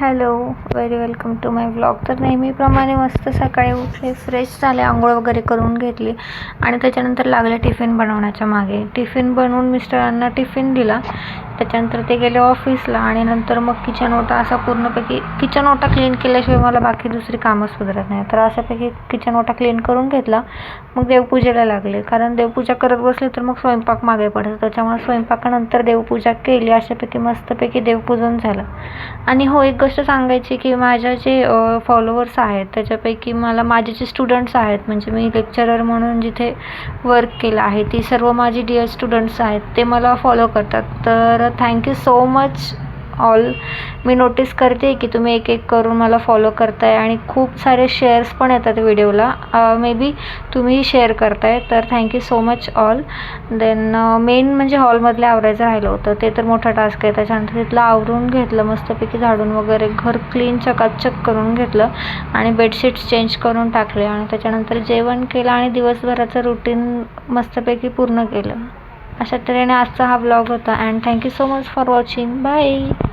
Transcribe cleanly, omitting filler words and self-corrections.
Hello, very welcome to my vlog. तर नेहमीप्रमाणे मस्त सकाळी उठले, फ्रेश झाले, आंघोळ वगैरे करून घेतली आणि त्याच्यानंतर लागले टिफिन बनवण्याच्या मागे. टिफिन बनवून मिस्टरांना टिफिन दिला. त्याच्यानंतर ते गेले ऑफिसला आणि नंतर मग किचन ओटा असा पूर्णपैकी किचन ओटा क्लीन केल्याशिवाय मला बाकी दुसरी कामं सुधरत नाही. तर अशापैकी किचन ओटा क्लीन करून घेतला. मग देवपूजेला लागले, कारण देवपूजा करत बसले तर मग स्वयंपाक मागे पडतो. त्याच्यामुळे स्वयंपाकानंतर देवपूजा केली. अशापैकी मस्तपैकी देवपूजन झालं. आणि हो, एक गोष्ट सांगायची की माझ्या जे फॉलोवर्स आहेत त्याच्यापैकी मला माझे जे स्टुडंट्स आहेत, म्हणजे मी लेक्चरर म्हणून जिथे वर्क केलं आहे, ती सर्व माझी डिअर स्टुडंट्स आहेत, ते मला फॉलो करतात. तर थँक्यू सो मच ऑल. मी नोटीस करते की तुम्ही एक एक करून मला फॉलो करताय आणि खूप सारे शेअर्स पण येतात व्हिडिओला. मे बी तुम्हीही शेअर करताय, तर thank you so much all. Then main म्हणजे हॉलमधले आवरायचं राहिलं होतं, ते तर मोठा टास्क आहे. त्याच्यानंतर तिथलं आवरून घेतलं, मस्तपैकी झाडून वगैरे घर क्लीन चकाचक करून घेतलं आणि बेडशीट्स चेंज करून टाकले आणि त्याच्यानंतर जेवण केलं आणि दिवसभराचं रुटीन मस्तपैकी पूर्ण केलं. अशा तऱ्हेने आजचा हा व्लॉग होता. And thank you so much for watching. Bye.